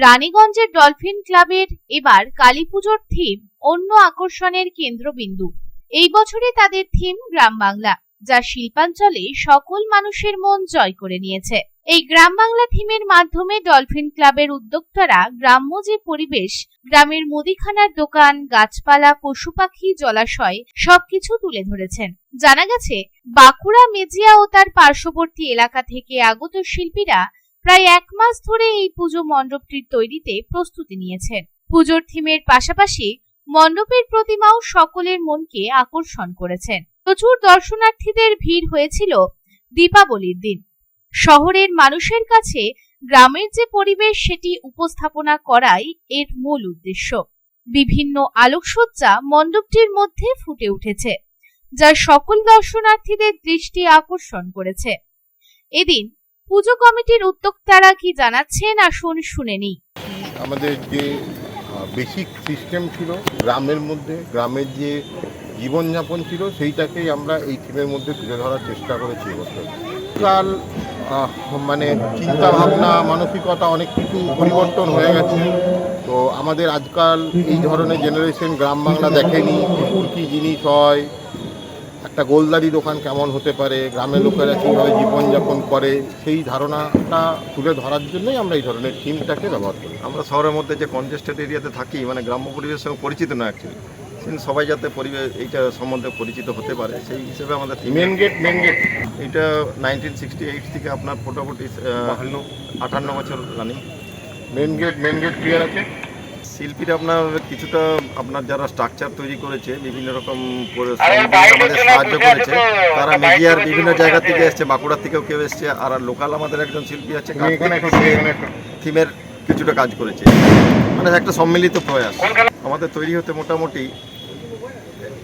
রানীগঞ্জের dolphin ক্লাবের এবার কালীপুজোর থিম অন্য আকর্ষণের কেন্দ্রবিন্দু। এই বছরে তাদের থিম গ্রাম বাংলা, যা শিল্পাঞ্চলে সকল মানুষের মন জয় করে নিয়েছে। এই গ্রাম বাংলা থিমের মাধ্যমে ডলফিন ক্লাবের উদ্যোক্তারা গ্রাম্য যে পরিবেশ, গ্রামের মুদিখানার দোকান, গাছপালা, পশু পাখি, জলাশয় সবকিছু তুলে ধরেছেন। জানা গেছে, বাঁকুড়া, মেজিয়া ও তার পার্শ্ববর্তী এলাকা থেকে আগত শিল্পীরা প্রায় 1 মাস ধরে এই পুজো মণ্ডপটির তৈরিতে প্রস্তুতি নিয়েছেন। পুজোর থিমের পাশাপাশি মণ্ডপের প্রতিমাও সকলের মনকে আকর্ষণ করেছেন। প্রচুর দর্শনার্থীদের ভিড় হয়েছিল দীপাবলির দিন। শহরের মানুষের কাছে গ্রামের যে পরিবেশ, সেটি উপস্থাপনা করাই এর মূল উদ্দেশ্য। বিভিন্ন আলোকসজ্জা মণ্ডপটির মধ্যে ফুটে উঠেছে, যা সকল দর্শনার্থীদের দৃষ্টি আকর্ষণ করেছে। এদিন পুজো কমিটির উদ্যোক্তারা কি জানাচ্ছেন, আসুন শুনে নিই। আমাদের যে বেসিক সিস্টেম ছিল গ্রামের মধ্যে, গ্রামের যে জীবনযাপন ছিল, সেইটাকেই আমরা এই থিমের মধ্যে তুলে ধরার চেষ্টা করেছি। কাল মানে চিন্তাভাবনা, মানসিকতা অনেক কিছু পরিবর্তন হয়ে গেছে। তো আমাদের আজকাল এই ধরনের জেনারেশন গ্রাম বাংলা দেখেনি, কী জিনিস হয়, একটা গোলদারি দোকান কেমন হতে পারে, গ্রামের লোকেরা কীভাবে জীবনযাপন করে, সেই ধারণাটা তুলে ধরার জন্যই আমরা এই ধরনের থিমটাকে ব্যবহার করি। আমরা শহরের মধ্যে যে কনজেস্টেড এরিয়াতে থাকি, মানে গ্রাম্য পরিবেশের সঙ্গে পরিচিত না অ্যাকচুয়ালি, কিন্তু সবাই যাতে পরিবেশ এইটা সম্বন্ধে পরিচিত হতে পারে, সেই হিসেবে আমাদের মেন গেট এইটা 1968 থেকে আপনার মোটামুটি 58 বছর রানিং। মেন গেট ক্লিয়ার আছে। শিল্পীরা আপনার কিছুটা আপনার যারা স্ট্রাকচার তৈরি করেছে, বিভিন্ন রকম আমাদের সাহায্য করেছে। তারা মেজিয়ার বিভিন্ন জায়গা থেকে এসছে, বাঁকুড়ার থেকেও কেউ এসছে, আর লোকাল আমাদের একজন শিল্পী আছে, থিমের কিছুটা কাজ করেছে। মানে একটা সম্মিলিত প্রয়াস আমাদের তৈরি হতে মোটামুটি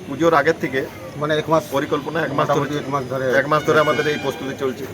পুজোর আগের থেকে, মানে 1 মাস পরিকল্পনা, 1 মাস ধরে আমাদের এই প্রস্তুতি চলছে।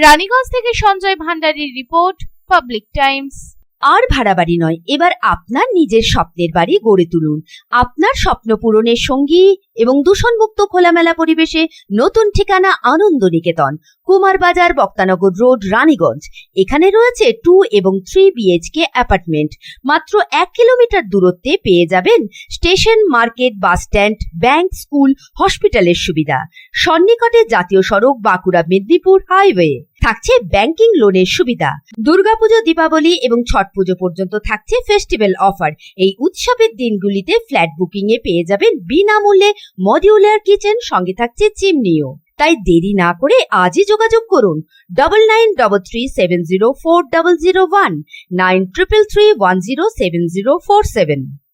রানীগঞ্জ থেকে সঞ্জয় ভান্ডারীর রিপোর্ট, পাবলিক টাইমস। আর ভাড়া বাড়ি নয়, এবার আপনার নিজের স্বপ্নের বাড়ি গড়ে তুলুন। আপনার স্বপ্ন পূরণের সঙ্গী এবং দূষণমুক্ত খোলামেলা পরিবেশে নতুন ঠিকানা আনন্দ নিকেতন, কুমারবাজার, বক্তানগর রোড, রানীগঞ্জ। এখানে রয়েছে 2 এবং 3 BHK অ্যাপার্টমেন্ট। মাত্র 1 কিলোমিটার দূরত্বে পেয়ে যাবেন station, market, bus stand, bank, school, হসপিটালের সুবিধা। সন্নিকটে জাতীয় সড়ক, বাঁকুড়া মেদিনীপুর হাইওয়ে। থাকছে ব্যাংকিং লোনের সুবিধা। দুর্গাপুজো, দীপাবলি এবং ছট পুজো পর্যন্ত থাকছে ফেস্টিভ্যাল অফার। এই উৎসবের দিনগুলিতে ফ্ল্যাট বুকিং এ পেয়ে যাবেন বিনামূল্যে মডিউলার কিচেন, সঙ্গে থাকছে চিমনিও। তাই দেরি না করে আজই যোগাযোগ করুন 9933704001, 9333107047।